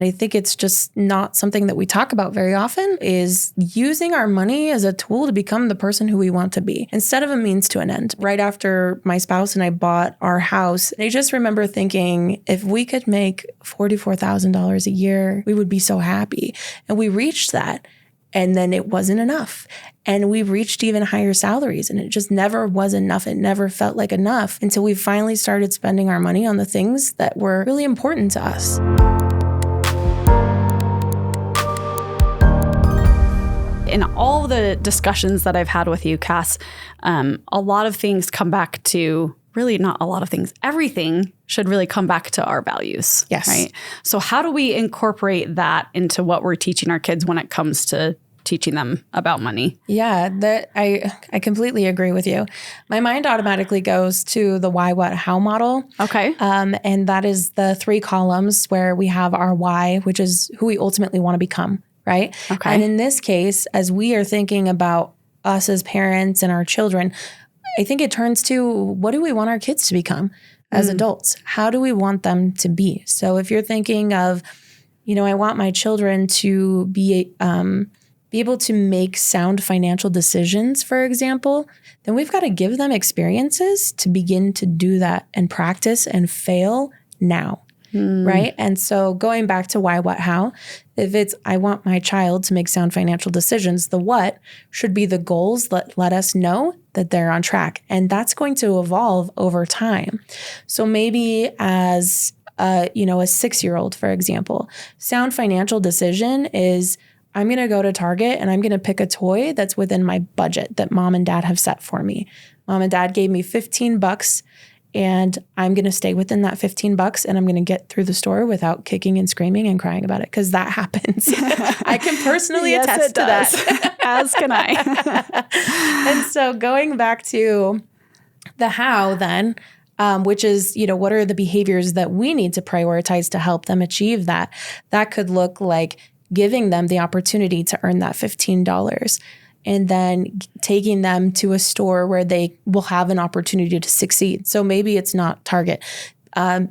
I think it's just not something that we talk about very often, is using our money as a tool to become the person who we want to be instead of a means to an end. Right after my spouse and I bought our house, I just remember thinking, if we could make $44,000 a year, we would be so happy. And we reached that. And then it wasn't enough. And we reached even higher salaries and it just never was enough. It never felt like enough until we finally started spending our money on the things that were really important to us. In all the discussions that I've had with you, Cass, a lot of things come back to, really not a lot of things, everything should really come back to our values. Yes. Right. So how do we incorporate that into what we're teaching our kids when it comes to teaching them about money? Yeah, that I completely agree with you. My mind automatically goes to the why, what, how model. Okay. And that is the 3 columns where we have our why, which is who we ultimately want to become. Right. Okay. And in this case, as we are thinking about us as parents and our children, I think it turns to, what do we want our kids to become as adults? How do we want them to be? So if you're thinking of, I want my children to be able to make sound financial decisions, for example, then we've got to give them experiences to begin to do that and practice and fail now. Right. And so going back to why, what, how, if it's, I want my child to make sound financial decisions, the what should be the goals that let us know that they're on track. And that's going to evolve over time. So maybe as, a 6-year-old, for example, sound financial decision is, I'm going to go to Target and I'm going to pick a toy that's within my budget that mom and dad have set for me. Mom and dad gave me $15 and I'm going to stay within that $15 and I'm going to get through the store without kicking and screaming and crying about it, because that happens. I can personally attest to that. As can I. And so going back to the how then, which is, what are the behaviors that we need to prioritize to help them achieve that? That could look like giving them the opportunity to earn that $15. And then taking them to a store where they will have an opportunity to succeed. So maybe it's not Target.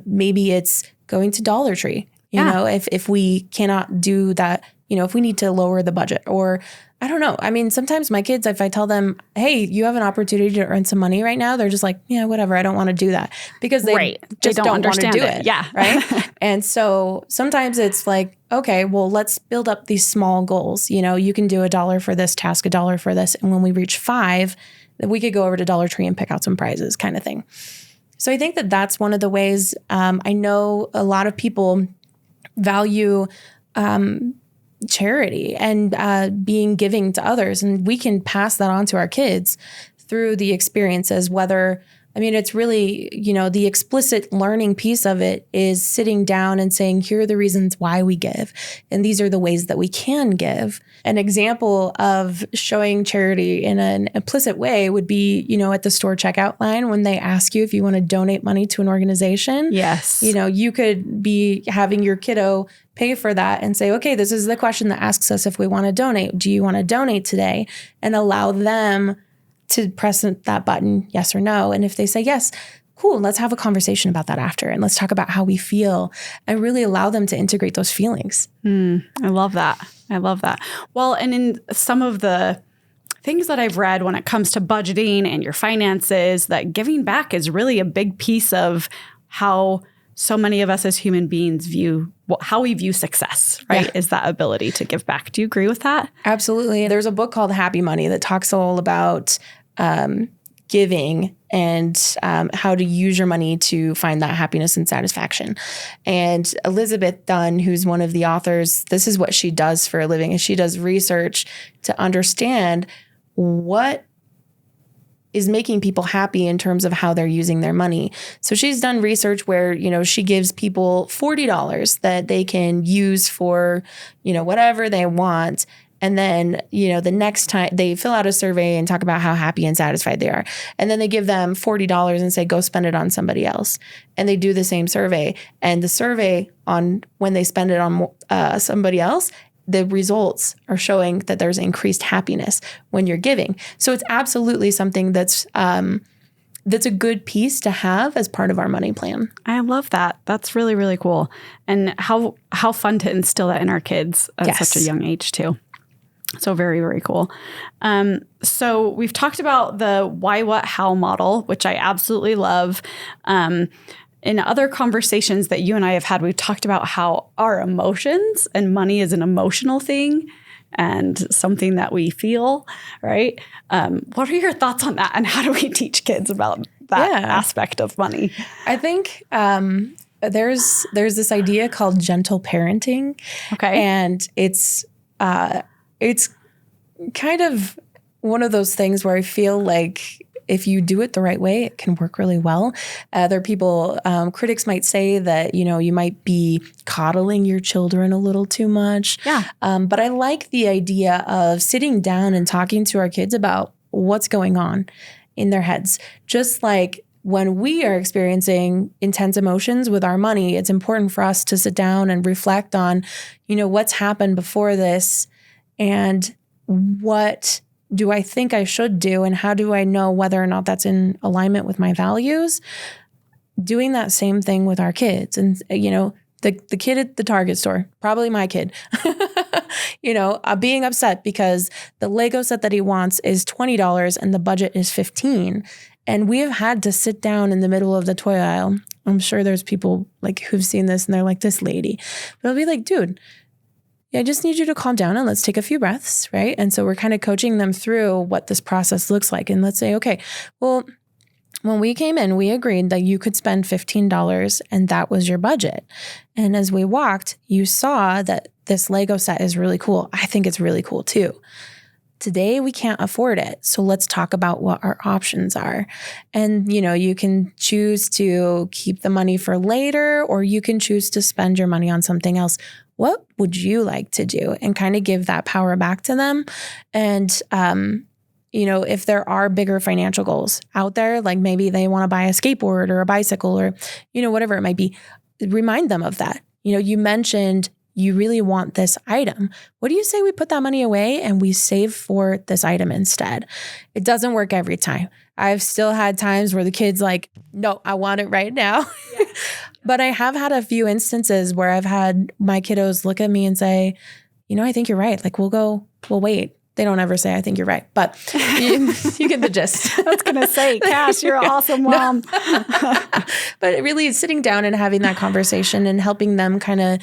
Maybe it's going to Dollar Tree. You know, if we cannot do that, if we need to lower the budget, or I don't know. I mean, sometimes my kids, if I tell them, hey, you have an opportunity to earn some money right now, they're just like, yeah, whatever. I don't want to do that, because they just don't understand want to do it. Yeah. Right. And so sometimes it's like, okay, well, let's build up these small goals. You can do $1 for this task, $1 for this. And when we reach 5, then we could go over to Dollar Tree and pick out some prizes, kind of thing. So I think that that's one of the ways. I know a lot of people value charity and being giving to others. And we can pass that on to our kids through the experiences, it's really, the explicit learning piece of it is sitting down and saying, here are the reasons why we give. And these are the ways that we can give. An example of showing charity in an implicit way would be, at the store checkout line, when they ask you if you want to donate money to an organization. Yes. You could be having your kiddo pay for that and say, okay, this is the question that asks us if we want to donate. Do you want to donate today? And allow them to press that button, yes or no. And if they say yes, cool, let's have a conversation about that after. And let's talk about how we feel and really allow them to integrate those feelings. I love that. Well, and in some of the things that I've read when it comes to budgeting and your finances, that giving back is really a big piece of how so many of us as human beings how we view success, right? Yeah. Is that ability to give back. Do you agree with that? Absolutely. There's a book called Happy Money that talks all about giving and how to use your money to find that happiness and satisfaction. And Elizabeth Dunn, who's one of the authors, this is what she does for a living, is she does research to understand what is making people happy in terms of how they're using their money. So she's done research where, she gives people $40 that they can use for, whatever they want. And then, the next time they fill out a survey and talk about how happy and satisfied they are. And then they give them $40 and say, go spend it on somebody else. And they do the same survey. And the survey on when they spend it on somebody else, the results are showing that there's increased happiness when you're giving. So it's absolutely something that's that's a good piece to have as part of our money plan. I love that. That's really, really cool. And how fun to instill that in our kids at such a young age too. So very, very cool. So we've talked about the why, what, how model, which I absolutely love. In other conversations that you and I have had, we've talked about how our emotions and money is an emotional thing and something that we feel, right? What are your thoughts on that? And how do we teach kids about that aspect of money? I think there's this idea called gentle parenting. Okay. And it's kind of one of those things where I feel like if you do it the right way, it can work really well. Other people, critics might say that, you might be coddling your children a little too much. Yeah. But I like the idea of sitting down and talking to our kids about what's going on in their heads. Just like when we are experiencing intense emotions with our money, it's important for us to sit down and reflect on, what's happened before this and what do I think I should do? And how do I know whether or not that's in alignment with my values? Doing that same thing with our kids. And, the kid at the Target store, probably my kid, being upset because the Lego set that he wants is $20 and the budget is $15. And we have had to sit down in the middle of the toy aisle. I'm sure there's people who've seen this and they're like, this lady. But I'll be like, dude, I just need you to calm down and let's take a few breaths, right? And so we're kind of coaching them through what this process looks like. And let's say, okay, well, when we came in, we agreed that you could spend $15 and that was your budget. And as we walked, you saw that this Lego set is really cool. I think it's really cool too. Today, we can't afford it. So let's talk about what our options are. And, you can choose to keep the money for later, or you can choose to spend your money on something else. What would you like to do? And kind of give that power back to them. And, if there are bigger financial goals out there, like maybe they want to buy a skateboard or a bicycle or, whatever it might be, remind them of that. You mentioned you really want this item. What do you say we put that money away and we save for this item instead? It doesn't work every time. I've still had times where the kid's like, no, I want it right now. Yeah. But I have had a few instances where I've had my kiddos look at me and say, I think you're right. We'll wait. They don't ever say, I think you're right. But you get the gist. I was going to say, Cass, you're an awesome mom. But really sitting down and having that conversation and helping them kind of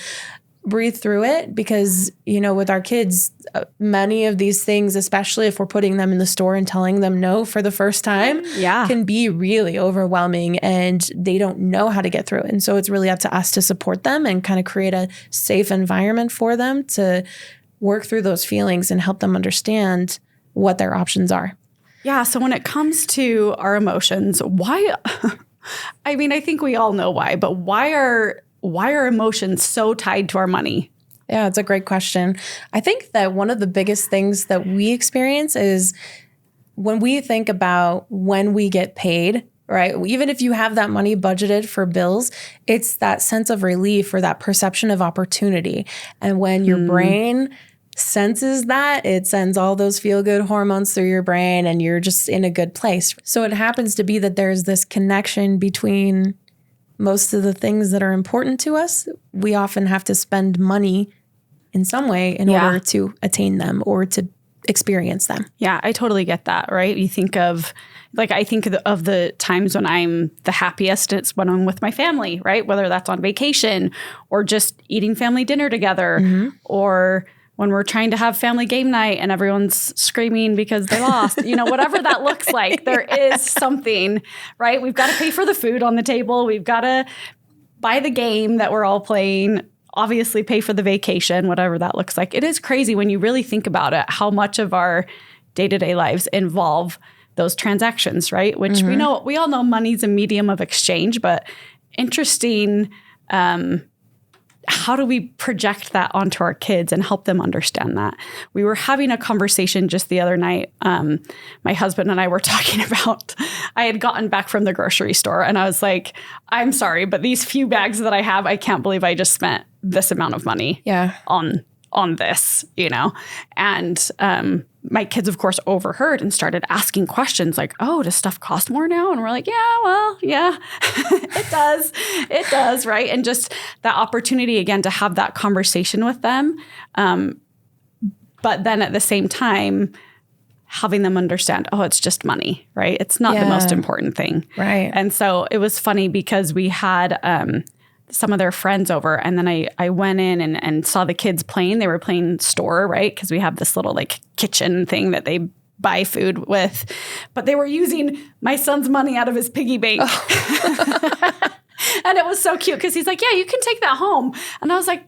breathe through it, because, with our kids, many of these things, especially if we're putting them in the store and telling them no for the first time, can be really overwhelming and they don't know how to get through it. And so it's really up to us to support them and kind of create a safe environment for them to work through those feelings and help them understand what their options are. Yeah. So when it comes to our emotions, why? I think we all know why, but why are emotions so tied to our money? Yeah, it's a great question. I think that one of the biggest things that we experience is when we think about when we get paid, right? Even if you have that money budgeted for bills, it's that sense of relief or that perception of opportunity. And when your brain senses that, it sends all those feel-good hormones through your brain and you're just in a good place. So it happens to be that there's this connection between most of the things that are important to us. We often have to spend money in some way in order to attain them or to experience them. Yeah, I totally get that, right? You think of, I think of the times when I'm the happiest, it's when I'm with my family, right? Whether that's on vacation or just eating family dinner together, or when we're trying to have family game night and everyone's screaming because they lost, whatever that looks like, there is something, right? We've got to pay for the food on the table. We've got to buy the game that we're all playing, obviously pay for the vacation, whatever that looks like. It is crazy when you really think about it, how much of our day-to-day lives involve those transactions, right? Which we all know money's a medium of exchange, but interesting, how do we project that onto our kids and help them understand that? We were having a conversation just the other night. My husband and I were talking about, I had gotten back from the grocery store and I was like, I'm sorry, but these few bags that I have, I can't believe I just spent this amount of money on this, And my kids, of course, overheard and started asking questions like, oh, does stuff cost more now? And we're like, yeah, well, yeah, it does. It does, right? And just that opportunity, again, to have that conversation with them. But then at the same time, having them understand, oh, it's just money, right? It's not the most important thing. Right. And so it was funny because we had some of their friends over, and then I went in and saw the kids playing. They were playing store, right? Because we have this little like kitchen thing that they buy food with, but they were using my son's money out of his piggy bank. Oh. And it was so cute because he's like, yeah, you can take that home. And I was like,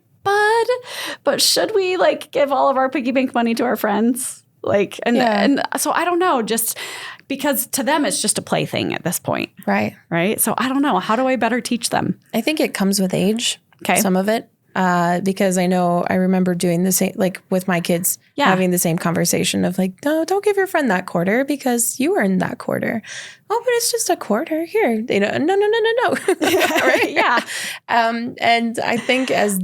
but should we like give all of our piggy bank money to our friends? Like, and so I don't know, just because to them, it's just a plaything at this point. Right. Right. So I don't know. How do I better teach them? I think it comes with age. Okay. Some of it. Because I remember doing the same, like with my kids, having the same conversation of like, no, don't give your friend that quarter because you earned that quarter. Oh, but it's just a quarter here. They know, no. Right? Yeah. And I think as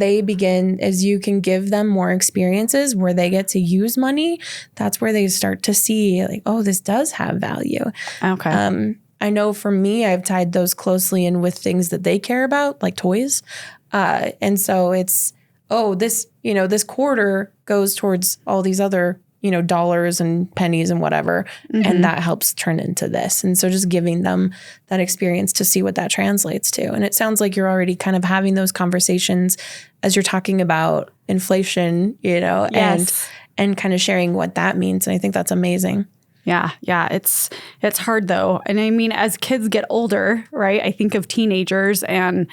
you can give them more experiences where they get to use money, that's where they start to see like, oh, this does have value. Okay. I know for me, I've tied those closely in with things that they care about, like toys. And so it's, this quarter goes towards all these other, dollars and pennies and whatever. Mm-hmm. And that helps turn into this. And so just giving them that experience to see what that translates to. And it sounds like you're already kind of having those conversations as you're talking about inflation, Yes. and kind of sharing what that means. And I think that's amazing. Yeah. Yeah. It's hard though. And I mean, as kids get older, right, I think of teenagers and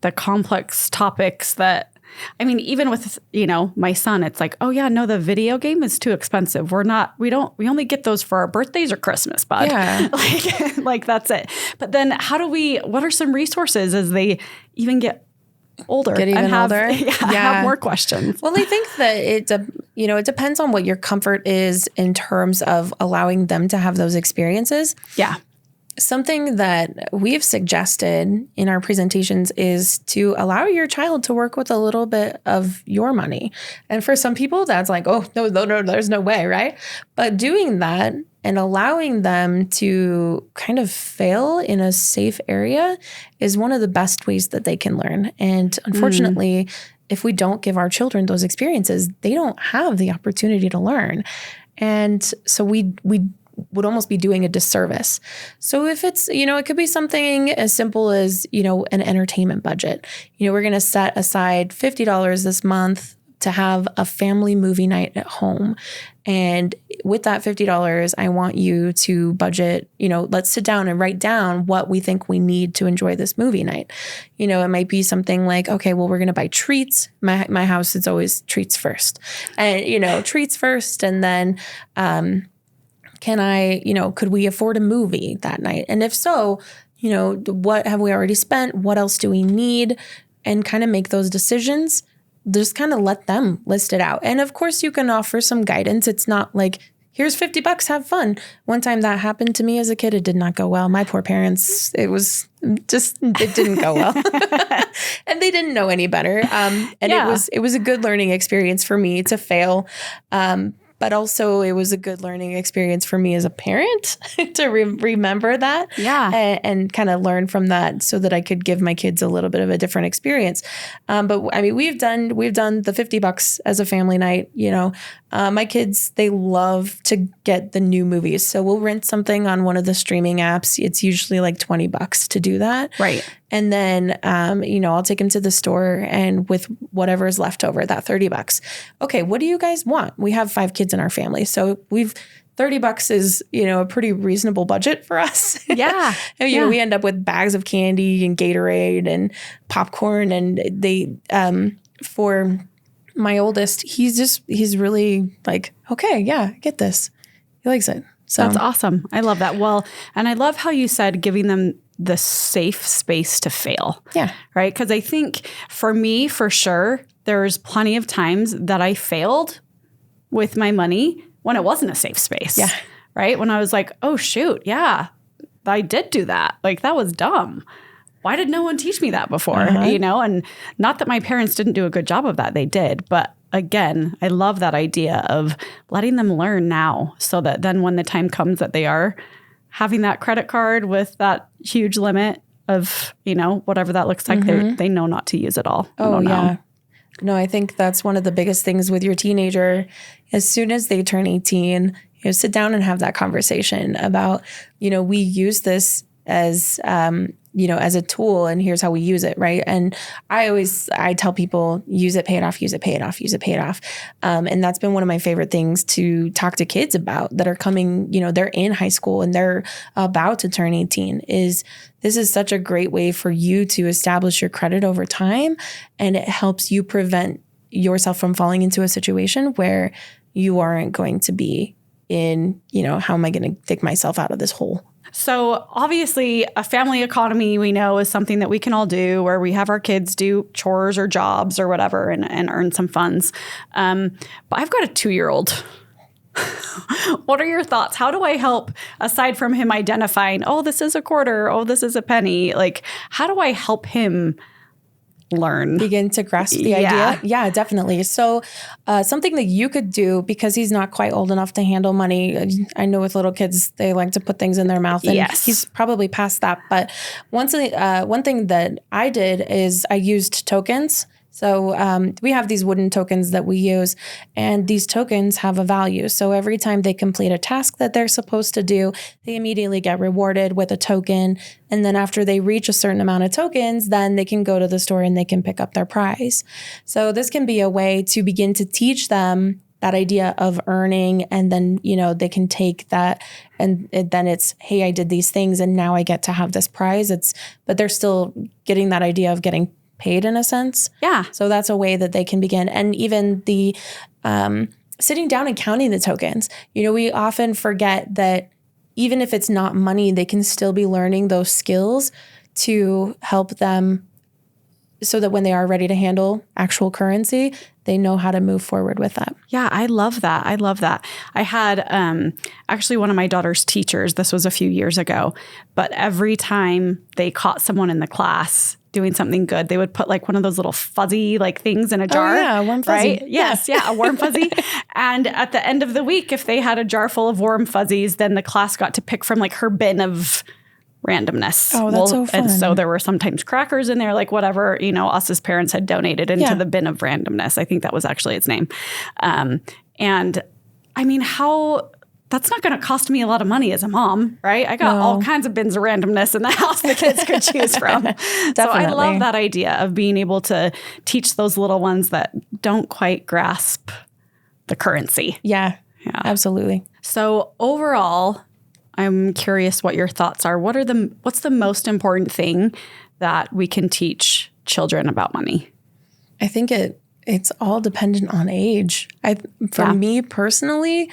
the complex topics that, I mean, even with, my son, it's like, oh yeah, no, the video game is too expensive. We only get those for our birthdays or Christmas, bud. Yeah. like that's it. But then what are some resources as they even get older and have more questions? Well, I think that it depends on what your comfort is in terms of allowing them to have those experiences. Yeah. Something that we've suggested in our presentations is to allow your child to work with a little bit of your money. And for some people, that's like, oh, no, there's no way, right? But doing that and allowing them to kind of fail in a safe area is one of the best ways that they can learn. And unfortunately, if we don't give our children those experiences, they don't have the opportunity to learn. And so we would almost be doing a disservice. So if it's, it could be something as simple as, an entertainment budget. We're going to set aside $50 this month to have a family movie night at home. And with that $50, I want you to budget, let's sit down and write down what we think we need to enjoy this movie night. It might be something like, okay, well, we're going to buy treats. My house is always treats first. And, treats first. And then, could we afford a movie that night? And if so, what have we already spent? What else do we need? And kind of make those decisions. Just kind of let them list it out. And of course you can offer some guidance. It's not like, here's $50, have fun. One time that happened to me as a kid, it did not go well. My poor parents, it didn't go well. And they didn't know any better. It was a good learning experience for me to fail. But also it was a good learning experience for me as a parent to remember that and kind of learn from that so that I could give my kids a little bit of a different experience. But I mean, we've done the $50 as a family night, my kids, they love to get the new movies. So we'll rent something on one of the streaming apps. It's usually like $20 to do that. Right. And then, I'll take them to the store and with whatever is left over, that $30. Okay, what do you guys want? We have 5 kids in our family. So $30 is, a pretty reasonable budget for us. Yeah. We end up with bags of candy and Gatorade and popcorn. And for my oldest, he's really like, okay, yeah, I get this. He likes it. So that's awesome. I love that. Well, and I love how you said giving them the safe space to fail. Yeah. Right. Because I think for me, for sure, there's plenty of times that I failed with my money when it wasn't a safe space. Yeah. Right. When I was like, oh, shoot. Yeah, I did do that. Like, that was dumb. Why did no one teach me that before? Uh-huh. And not that my parents didn't do a good job of that. They did. But again, I love that idea of letting them learn now so that then when the time comes that they are having that credit card with that huge limit of, whatever that looks like, they know not to use it all. Oh, yeah. No, I think that's one of the biggest things with your teenager. As soon as they turn 18, sit down and have that conversation about, we use this as, as a tool, and here's how we use it, right? And I tell people, use it, pay it off, use it, pay it off, use it, pay it off. And that's been one of my favorite things to talk to kids about that are coming, they're in high school and they're about to turn 18, is this is such a great way for you to establish your credit over time. And it helps you prevent yourself from falling into a situation where you aren't going to be in, how am I going to dig myself out of this hole? So obviously a family economy we know is something that we can all do where we have our kids do chores or jobs or whatever and earn some funds. But I've got a 2-year-old. What are your thoughts? How do I help, aside from him identifying, oh, this is a quarter, oh, this is a penny? Like, how do I help him learn? Begin to grasp the idea? Yeah, definitely. So something that you could do, because he's not quite old enough to handle money. I know with little kids, they like to put things in their mouth, and he's probably past that. But one thing that I did is I used tokens. So we have these wooden tokens that we use, and these tokens have a value. So every time they complete a task that they're supposed to do, they immediately get rewarded with a token. And then after they reach a certain amount of tokens, then they can go to the store and they can pick up their prize. So this can be a way to begin to teach them that idea of earning, and then, they can take that and then it's, hey, I did these things and now I get to have this prize. But they're still getting that idea of getting paid in a sense. Yeah. So that's a way that they can begin. And even the sitting down and counting the tokens. We often forget that even if it's not money, they can still be learning those skills to help them so that when they are ready to handle actual currency, they know how to move forward with that. Yeah, I love that. I had actually one of my daughter's teachers, this was a few years ago, but every time they caught someone in the class doing something good, they would put like one of those little fuzzy like things in a jar. Oh, yeah, warm fuzzy. Right? Yes, yeah, a warm fuzzy. And at the end of the week, if they had a jar full of warm fuzzies, then the class got to pick from like her bin of randomness. Oh, that's so fun. And so there were sometimes crackers in there, like whatever, us as parents had donated into the bin of randomness. I think that was actually its name. And I mean, that's not going to cost me a lot of money as a mom, right? I got all kinds of bins of randomness in the house the kids could choose from. So I love that idea of being able to teach those little ones that don't quite grasp the currency. Yeah, absolutely. So overall, I'm curious what your thoughts are. What's the most important thing that we can teach children about money? I think it's all dependent on age. For me personally,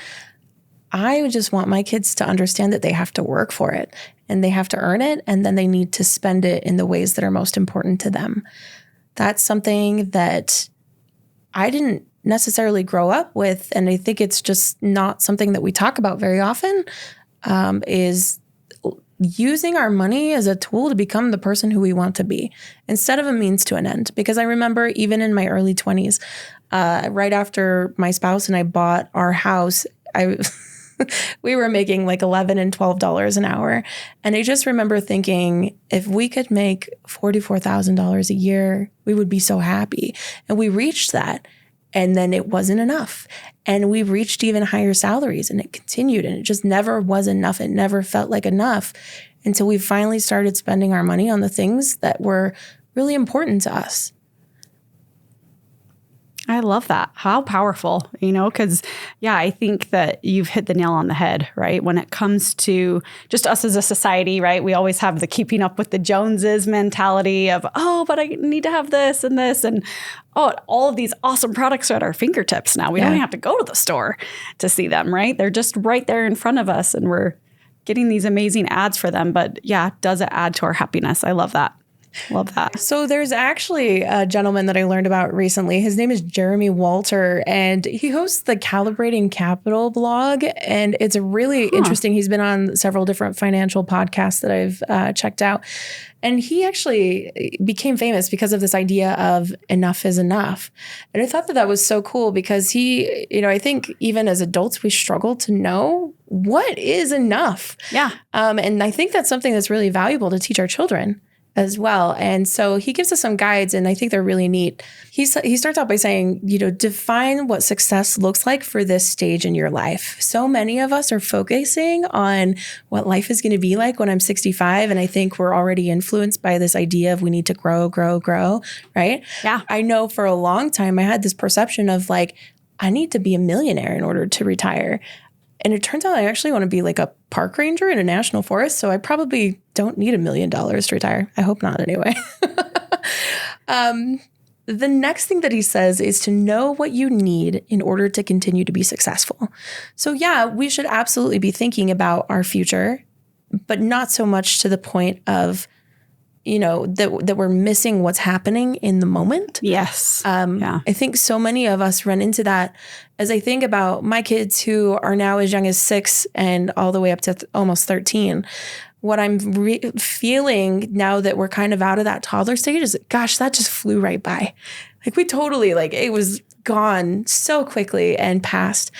I would just want my kids to understand that they have to work for it and they have to earn it, and then they need to spend it in the ways that are most important to them. That's something that I didn't necessarily grow up with, and I think it's just not something that we talk about very often. Is using our money as a tool to become the person who we want to be instead of a means to an end. Because I remember even in my early 20s, right after my spouse and I bought our house, we were making like $11 and $12 an hour. And I just remember thinking, if we could make $44,000 a year, we would be so happy. And we reached that. And then it wasn't enough. And we reached even higher salaries, and it continued, and it just never was enough. It never felt like enough until we finally started spending our money on the things that were really important to us. I love that. How powerful, because I think that you've hit the nail on the head, right? When it comes to just us as a society, right? We always have the keeping up with the Joneses mentality of, oh, but I need to have this and this. And all of these awesome products are at our fingertips now. We don't even have to go to the store to see them, right? They're just right there in front of us, and we're getting these amazing ads for them. But does it add to our happiness? I love that. Love that. So there's actually a gentleman that I learned about recently. His name is Jeremy Walter, and he hosts the Calibrating Capital blog. And it's really interesting. He's been on several different financial podcasts that I've checked out. And he actually became famous because of this idea of enough is enough. And I thought that was so cool because he, I think even as adults, we struggle to know what is enough. Yeah. And I think that's something that's really valuable to teach our children as well. And so he gives us some guides, and I think they're really neat. He starts out by saying, define what success looks like for this stage in your life. So many of us are focusing on what life is going to be like when I'm 65. And I think we're already influenced by this idea of we need to grow, right? Yeah. I know for a long time, I had this perception of like, I need to be a millionaire in order to retire. And it turns out I actually want to be like a park ranger in a national forest. So I probably don't need $1 million to retire. I hope not anyway. The next thing that he says is to know what you need in order to continue to be successful. So yeah, we should absolutely be thinking about our future, but not so much to the point of, that we're missing what's happening in the moment. Yes. I think so many of us run into that. As I think about my kids who are now as young as 6 and all the way up to almost 13, what I'm feeling now that we're kind of out of that toddler stage is, gosh, that just flew right by. Like we totally, it was gone so quickly and past.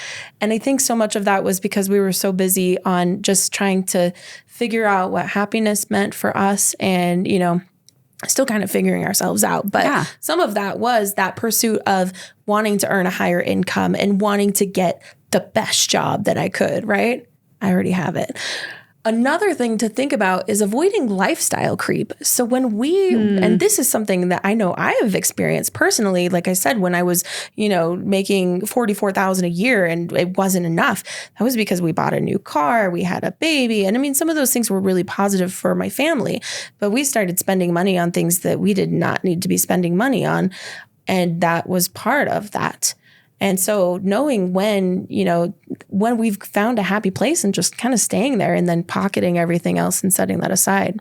And I think so much of that was because we were so busy on just trying to figure out what happiness meant for us and, still kind of figuring ourselves out. But some of that was that pursuit of wanting to earn a higher income and wanting to get the best job that I could, right? I already have it. Another thing to think about is avoiding lifestyle creep. So when and this is something that I know I have experienced personally, like I said, when I was, making $44,000 a year and it wasn't enough, that was because we bought a new car, we had a baby. And I mean, some of those things were really positive for my family, but we started spending money on things that we did not need to be spending money on. And that was part of that. And so knowing when we've found a happy place and just kind of staying there and then pocketing everything else and setting that aside.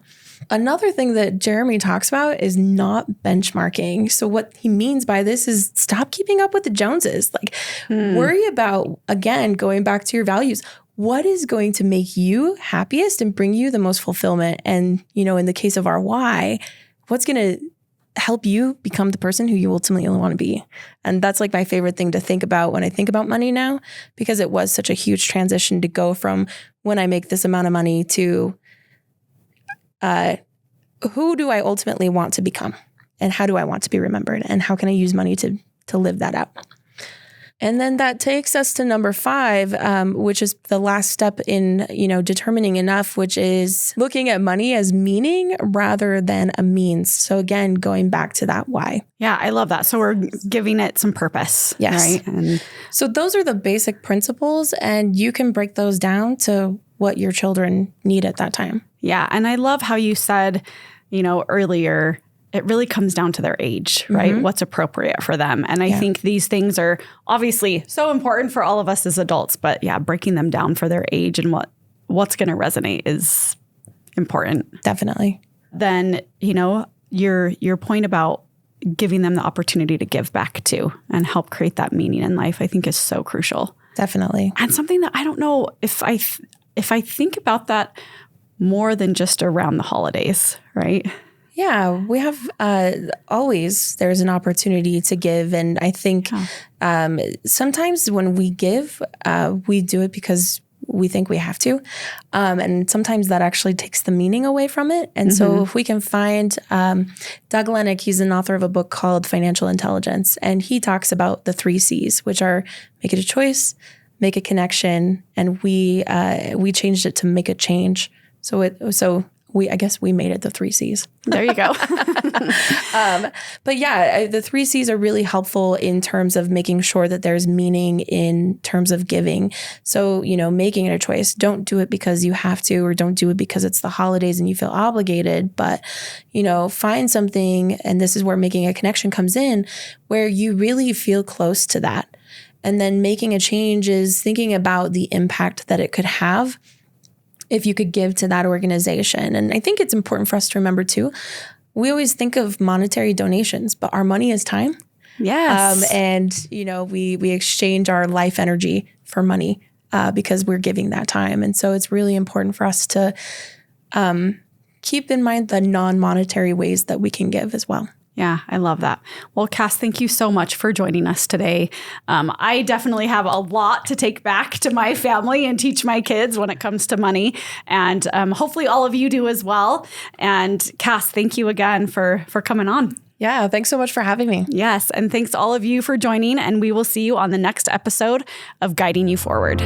Another thing that Jeremy talks about is not benchmarking. So what he means by this is stop keeping up with the Joneses. Worry about, again, going back to your values. What is going to make you happiest and bring you the most fulfillment? And, in the case of our why, what's going to help you become the person who you ultimately want to be. And that's my favorite thing to think about when I think about money now, because it was such a huge transition to go from when I make this amount of money to who do I ultimately want to become and how do I want to be remembered and how can I use money to live that out. And then that takes us to number 5, which is the last step in, determining enough, which is looking at money as meaning rather than a means. So again, going back to that why. Yeah, I love that. So we're giving it some purpose. Yes. Right? And so those are the basic principles, and you can break those down to what your children need at that time. Yeah. And I love how you said, earlier, it really comes down to their age, right? Mm-hmm. What's appropriate for them. And I think these things are obviously so important for all of us as adults, but breaking them down for their age and what's going to resonate is important. Definitely. Then, your point about giving them the opportunity to give back to and help create that meaning in life, I think is so crucial. Definitely. And something that I don't know if I think about that more than just around the holidays, right? Yeah, we have always, there's an opportunity to give. And I think sometimes when we give, we do it because we think we have to. And sometimes that actually takes the meaning away from it. And so if we can find Doug Lennox, he's an author of a book called Financial Intelligence. And he talks about the 3 C's, which are make it a choice, make a connection. And we changed it to make a change. I guess we made it the 3 C's. There you go. But yeah, the 3 C's are really helpful in terms of making sure that there's meaning in terms of giving. So, making it a choice. Don't do it because you have to, or don't do it because it's the holidays and you feel obligated, but, find something. And this is where making a connection comes in, where you really feel close to that. And then making a change is thinking about the impact that it could have if you could give to that organization. And I think it's important for us to remember too, we always think of monetary donations, but our money is time. Yes. And, we exchange our life energy for money because we're giving that time. And so it's really important for us to keep in mind the non-monetary ways that we can give as well. Yeah, I love that. Well, Cass, thank you so much for joining us today. I definitely have a lot to take back to my family and teach my kids when it comes to money. And hopefully all of you do as well. And Cass, thank you again for coming on. Yeah, thanks so much for having me. Yes, and thanks all of you for joining. And we will see you on the next episode of Guiding You Forward.